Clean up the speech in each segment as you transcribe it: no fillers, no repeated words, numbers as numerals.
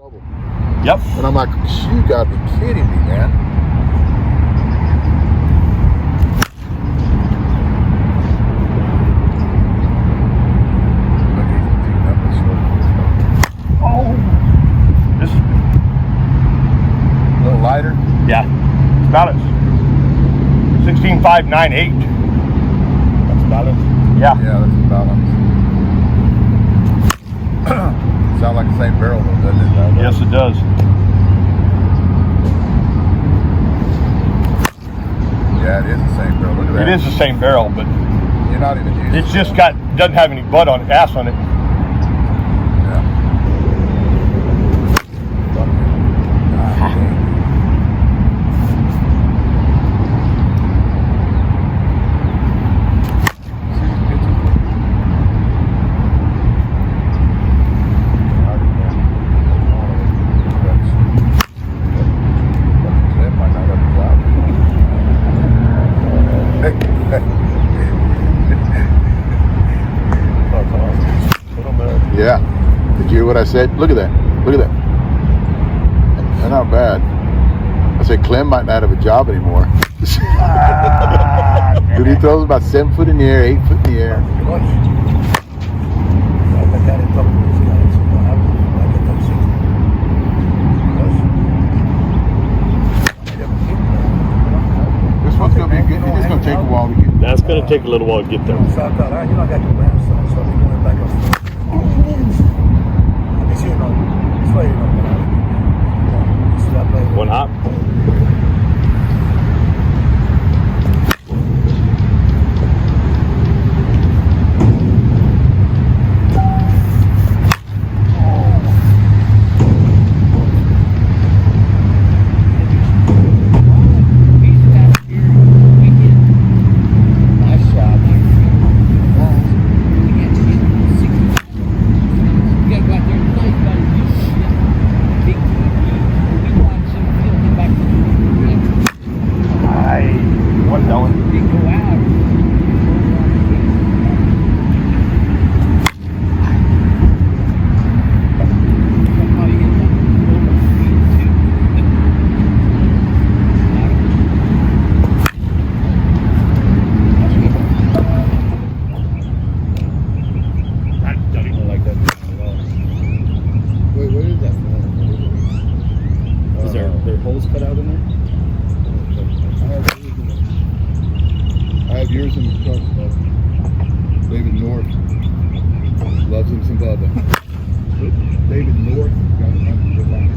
Yep. And I'm like, you gotta be kidding me, man. Oh, this is A little lighter. yeah. It's balance. 16.598. That's balance. Yeah. Yeah, that's a balance. Sound like the same barrel though, doesn't it? Yes, it does. Yeah, it is the same barrel. Look at that. It is the same barrel, but You're not even using it's just doesn't have any butt on it, ass on it. Yeah. God dang. Yeah. Did you hear what I said? Look at that. Look at that. They're not bad. I said Clem might not have a job anymore. Dude, he throws about 7 foot in the air, 8 foot in the air. This one's gonna be good. It's just gonna take a while to get. That's gonna take a little while to get there. One hop. Yours in the truck, bud. David North loves him some Bubba. David North got him under the line.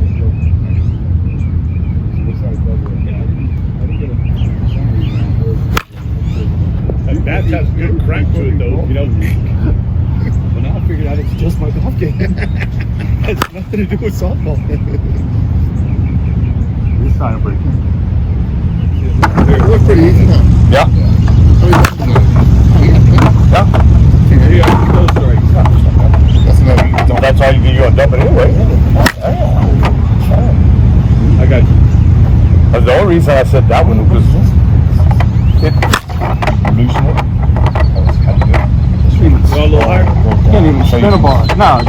Looks like Bubba. I didn't get a That has good crank to it though, you know. Well, now I figured out it's just my golf game. It has nothing to do with softball. This time pretty good. It looks pretty easy, huh? Yeah. That's all you get. You're gonna dump it anyway. I got you. That's the only reason I said that one was it loosen it. Go a little higher. Can't even spin a bar. No,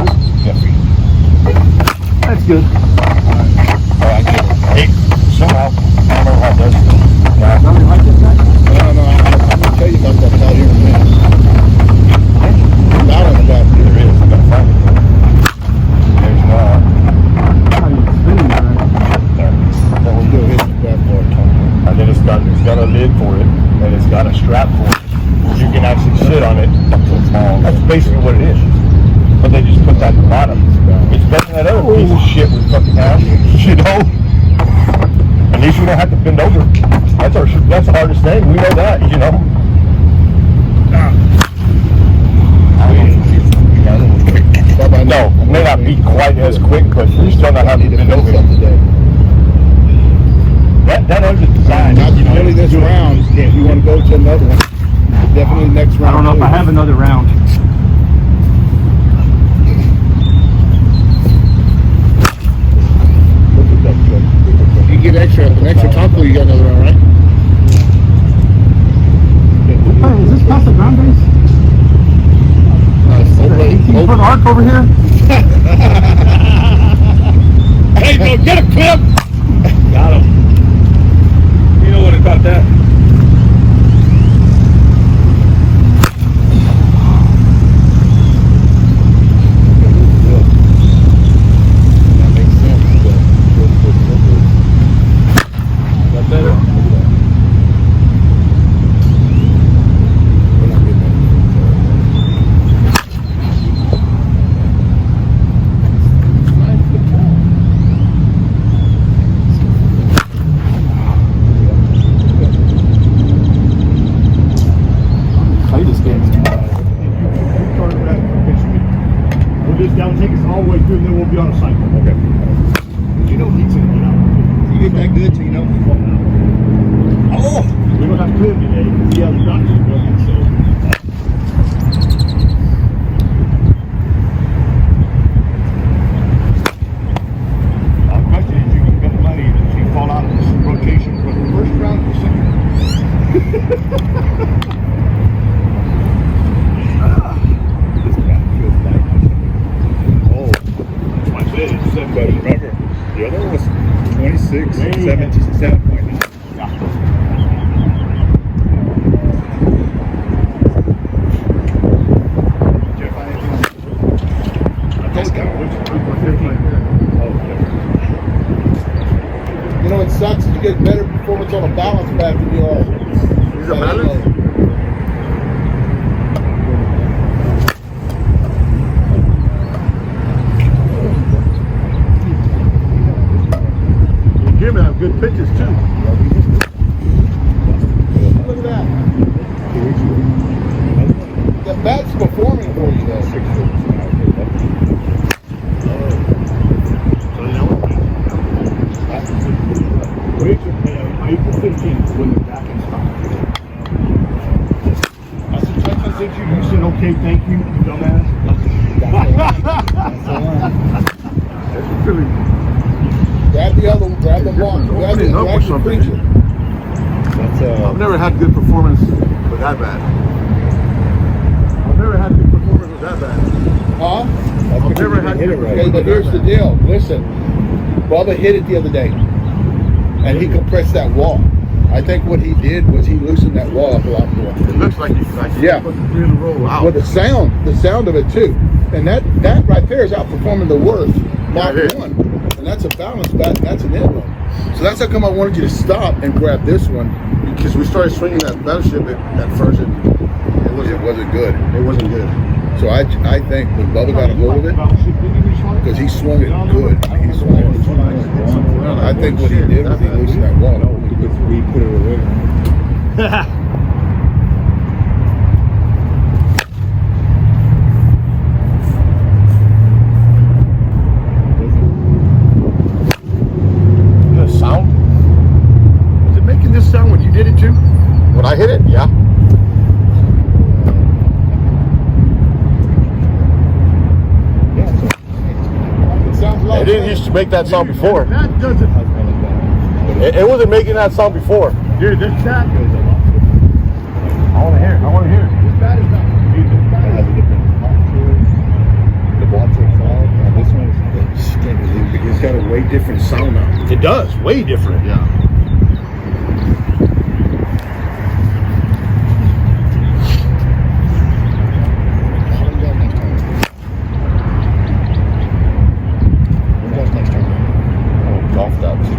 That's good. I get it. Hey, somehow I don't know how it does it. No, I'm gonna tell you about that out here in a minute. Out on the back There is. I'm gonna find it. There's no. How you spinning that? There. We'll do it that part. And then it's got a lid for it, and it's got a strap for it. You can actually sit on it. That's basically what it is. But they just put that at the bottom. It's better than that other piece of shit we fucking have, you know. At least you don't have to bend over. That's the hardest thing. We know that, you know. No, it may not be quite as quick, but you still not have to bend over. That under design. Not really this round. If you want to go to another one, definitely next round. I don't know if I have another round. You get an extra taco, you got another round, right? Hey, is this past the ground base? Is there an 18-foot arc over here? you go. Get him, Clip. Got him. You know what about that? That makes sense. Is that better? We're not getting that. Play this game. We'll just down take us all the way through, and then we'll be on a cycle. Okay. You know he's gonna get out. You get that good, so you know. Oh, we don't have Clem today because he has a doctor's appointment. So our question is, you can bet money that you fall out of this rotation for the first round or second. This guy feels like. Oh, that's why I said it's 7. But remember, the other one was 26, Yeah. 7.9. Yeah. Jeff, I ain't I told you, which group was 15. You know, it sucks that you get better performance on a balance back than you are. He's a balance? Jim have good pitches too. Look at that. The bat's performing for you, though. April 15th when they're back in stock. That's the text I sent you. You said, okay, thank you, dumbass. That's really Grab the other, grab the one, grab the Opening up or something. preacher. That's I've never had good performance with that bad. I've never had good performance with that bad. Huh? I've never had good Okay, performance but with here's that the bad. deal. Listen, Bubba hit it the other day, and he compressed that wall. I think what he did was he loosened that wall up a lot more. It looks like he's like Yeah. put the 3 in a row out. Well, the sound of it too, and that right there is outperforming the worst Mach Yeah, it is. 1, and that's a balance bat, and that's an inlet. So that's how come I wanted you to stop and grab this one. Because we started swinging that battleship at first, and it It wasn't good. good. So I think when Bubba got a hold of it, because he swung it good. I mean, he swung it. I think what he did was he loosened that wall. We put it away. The sound? Was it making this sound when you did it too? When I hit it, yeah. It sounds like It didn't used to make that sound before. That doesn't. It wasn't making that sound before. Dude, this that goes a lot. I want to hear it. I want to hear it. This bat is not. Dude, this bat has a different pop to it. The blocks are solid. Now this one is. it's got a way different sound now. It does. Way different. Yeah. Golf clubs.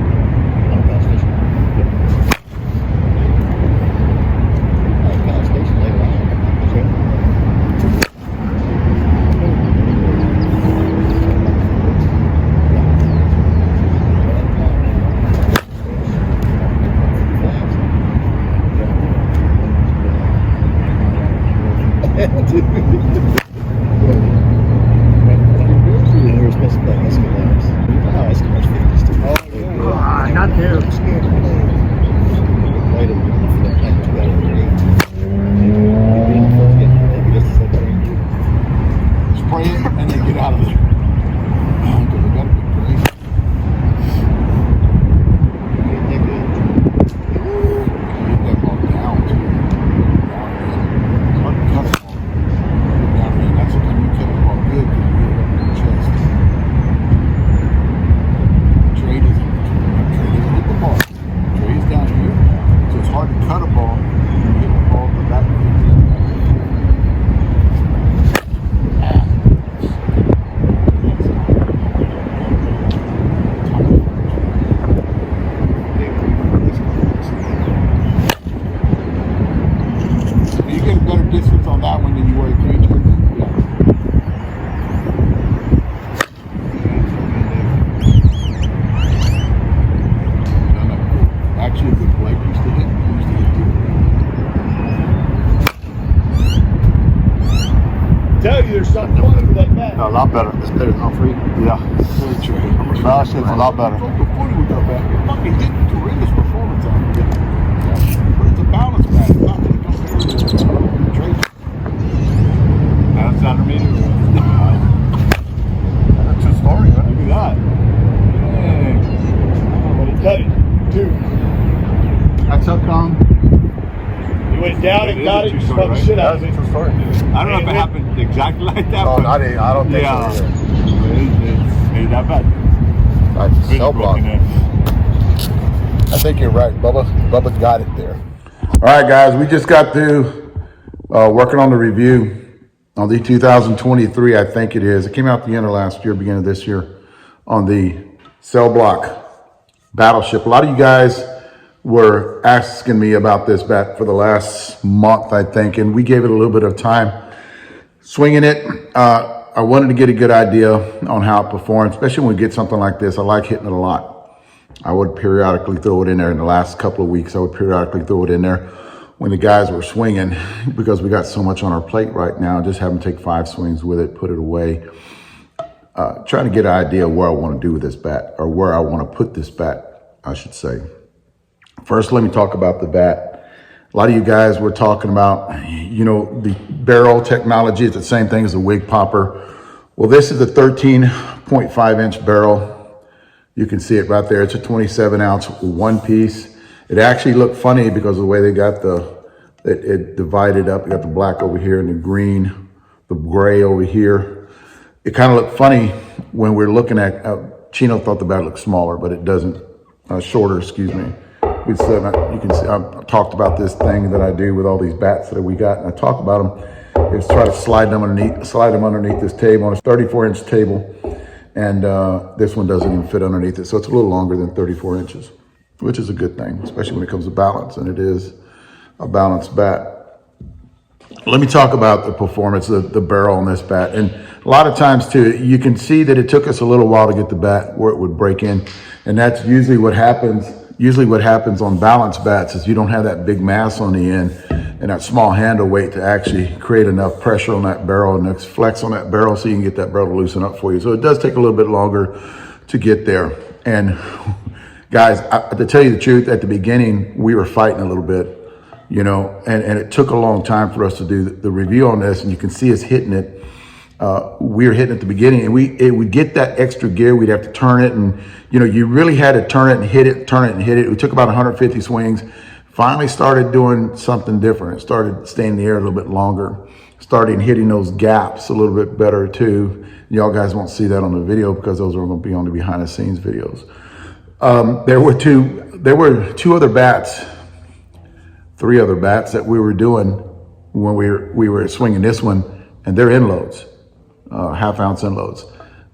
Not there. Spray it and then get out of there. Because it got to be crazy. Get that ball down too. Down in. Down in. That's the time you kept the ball good because you get it up in your chest. got 20 for that bat. No, a lot better. It's better than all three. Yeah. Battleship's a lot better. Before we got back, it fucking did tremendous performance out of it. But it's a balance bat. It's not going to compare to Trace. That's under me. That's a story, huh? Look at that. Dang. But he cut it, too. That's up on. He went down and got it, True just story, fucked the right? shit out of That it. was a true story. I don't know if it happened exactly like that, No, but I don't think yeah, so either. it's made that bad. That's Really cell block. broken in. I think you're right. Bubba got it there. All right, guys, we just got through working on the review on the 2023, I think it is. It came out the end of last year, beginning of this year, on the Cellblock Battleship. A lot of you guys were asking me about this bat for the last month, I think, and we gave it a little bit of time swinging it. I wanted to get a good idea on how it performs, especially when we get something like this. I like hitting it a lot. I would periodically throw it in there in the last couple of weeks. I would periodically throw it in there when the guys were swinging, because we got so much on our plate right now. Just have them take 5 swings with it, put it away. Trying to get an idea of where I want to do with this bat, or where I want to put this bat, I should say. First, let me talk about the bat. A lot of you guys were talking about, the barrel technology. It's the same thing as a wig popper. Well, this is a 13.5 inch barrel. You can see it right there. It's a 27 ounce one piece. It actually looked funny because of the way they got it divided up. You got the black over here and the green, the gray over here. It kind of looked funny when we're looking at, Chino thought the bat looked smaller, but it doesn't, shorter, excuse me. You can see, I've talked about this thing that I do with all these bats that we got, and I talk about them. Is try to slide them underneath this table on a 34-inch table, and this one doesn't even fit underneath it, so it's a little longer than 34 inches, which is a good thing, especially when it comes to balance, and it is a balanced bat. Let me talk about the performance of the barrel on this bat, and a lot of times too, you can see that it took us a little while to get the bat where it would break in, and that's usually what happens. Usually what happens on balanced bats is you don't have that big mass on the end and that small handle weight to actually create enough pressure on that barrel and enough flex on that barrel so you can get that barrel to loosen up for you. So it does take a little bit longer to get there. And guys, to tell you the truth, at the beginning, we were fighting a little bit, and it took a long time for us to do the review on this, and you can see us hitting it. We were hitting at the beginning, and it would get that extra gear. We'd have to turn it, and you really had to turn it and hit it, turn it and hit it. We took about 150 swings. Finally started doing something different. It started staying in the air a little bit longer. Started hitting those gaps a little bit better too. Y'all guys won't see that on the video because those are going to be on the behind the scenes videos. There were three other bats that we were doing when we were swinging this one, and they're end loads. Half-ounce end loads.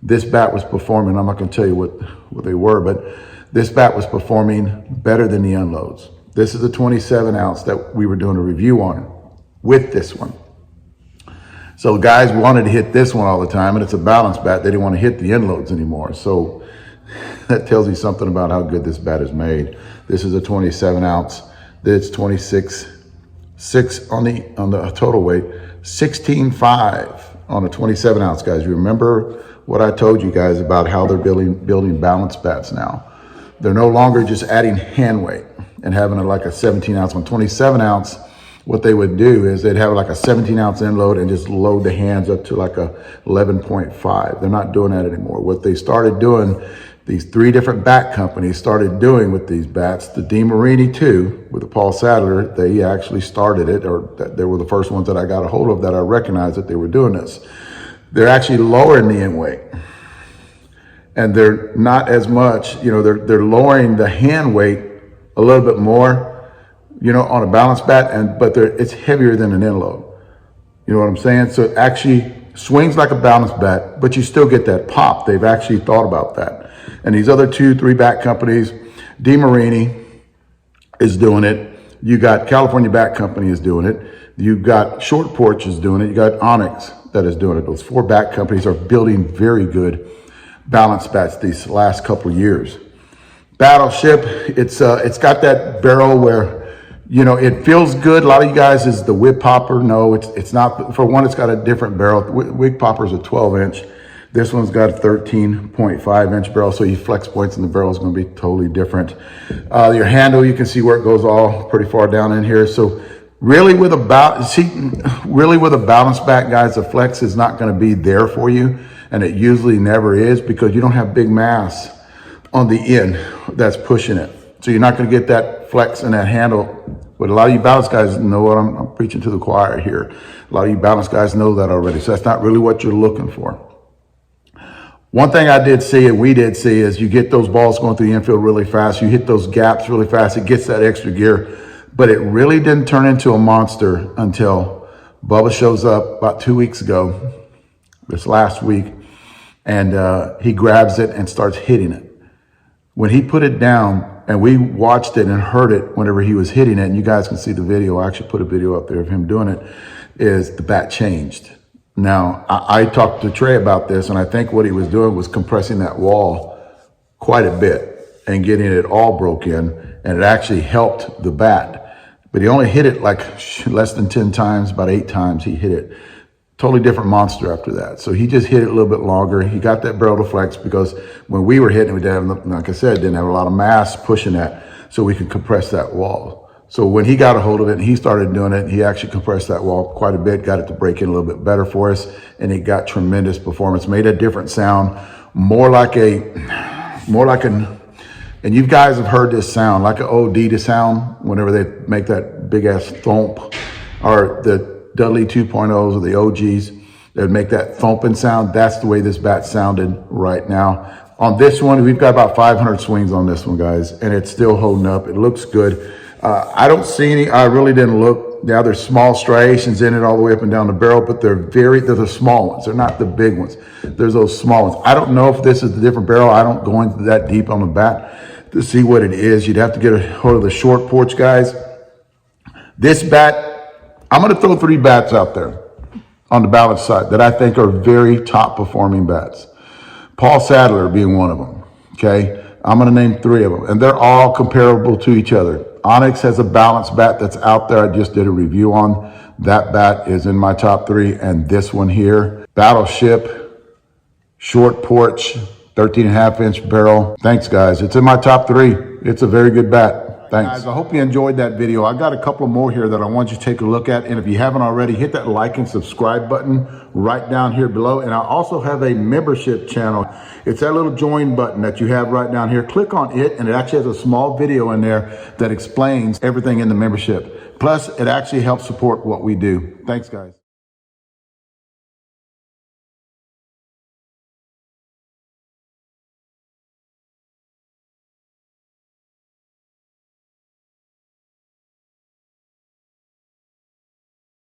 This bat was performing, I'm not going to tell you what they were, but this bat was performing better than the unloads. This is a 27 ounce that we were doing a review on with this one. So guys wanted to hit this one all the time, and it's a balanced bat. They didn't want to hit the end loads anymore. So that tells you something about how good this bat is made. This is a 27 ounce. It's 26.6 on the total weight, 16.5 on a 27 ounce, guys. You remember what I told you guys about how they're building balanced bats now. They're no longer just adding hand weight and having like a 17 ounce one. 27 ounce, what they would do is they'd have like a 17 ounce end load and just load the hands up to like a 11.5. They're not doing that anymore. What they started doing, these 3 different bat companies started doing with these bats, the DeMarini too, with the Paul Sadler, they actually started it, or they were the first ones that I got a hold of that I recognized that they were doing this. They're actually lowering the end weight. And they're not as much, they're lowering the hand weight a little bit more, on a balanced bat, but it's heavier than an end load. You know what I'm saying? So it actually swings like a balanced bat, but you still get that pop. They've actually thought about that. And these other 2-3 bat companies, DeMarini is doing it. You got California Bat Company is doing it. You got Short Porch is doing it. You got Onyx that is doing it. Those 4 bat companies are building very good balanced bats these last couple of years. Battleship, it's got that barrel where You know, it feels good. A lot of you guys is the whip popper. No, it's not. For one, it's got a different barrel. Wig popper is a 12-inch. This one's got a 13.5-inch barrel, so your flex points in the barrel is going to be totally different. Your handle, you can see where it goes all pretty far down in here. So really with a balance back, guys, the flex is not going to be there for you, and it usually never is because you don't have big mass on the end that's pushing it. So you're not going to get that flex and that handle. But a lot of you balance guys know what I'm preaching to the choir here. A lot of you balance guys know that already. So that's not really what you're looking for. One thing I did see and we did see is you get those balls going through the infield really fast. You hit those gaps really fast. It gets that extra gear. But it really didn't turn into a monster until Bubba shows up about 2 weeks ago, this last week, and he grabs it and starts hitting it. When he put it down, and we watched it and heard it whenever he was hitting it, and you guys can see the video. I actually put a video up there of him doing it, is the bat changed. Now, I talked to Trey about this, and I think what he was doing was compressing that wall quite a bit and getting it all broke in, and it actually helped the bat. But he only hit it like less than 10 times, about 8 times he hit it. Totally different monster after that. So he just hit it a little bit longer. He got that barrel to flex because when we were hitting, we didn't have, like I said, didn't have a lot of mass pushing that, so we could compress that wall. So when he got a hold of it and he started doing it, he actually compressed that wall quite a bit, got it to break in a little bit better for us, and it got tremendous performance. Made a different sound, more like an, and you guys have heard this sound, like an OD sound, whenever they make that big ass thump, or the Dudley 2.0s or the OGs that would make that thumping sound. That's the way this bat sounded right now. On this one, we've got about 500 swings on this one, guys, and it's still holding up. It looks good. I don't see any, I really didn't look. Now there's small striations in it all the way up and down the barrel, but they're the small ones. They're not the big ones. There's those small ones. I don't know if this is a different barrel. I don't go into that deep on the bat to see what it is. You'd have to get a hold of the short porch guys. This bat, I'm going to throw 3 bats out there on the balance side that I think are very top performing bats. Paul Sadler being one of them. Okay. I'm going to name 3 of them, and they're all comparable to each other. Onyx has a balanced bat that's out there. I just did a review on. That bat is in my top 3, and this one here, Battleship, short porch, 13.5-inch barrel. Thanks, guys. It's in my top 3. It's a very good bat. Thanks. Guys, I hope you enjoyed that video. I got a couple more here that I want you to take a look at. And if you haven't already, hit that like and subscribe button right down here below. And I also have a membership channel. It's that little join button that you have right down here. Click on it, and it actually has a small video in there that explains everything in the membership. Plus, it actually helps support what we do. Thanks, guys.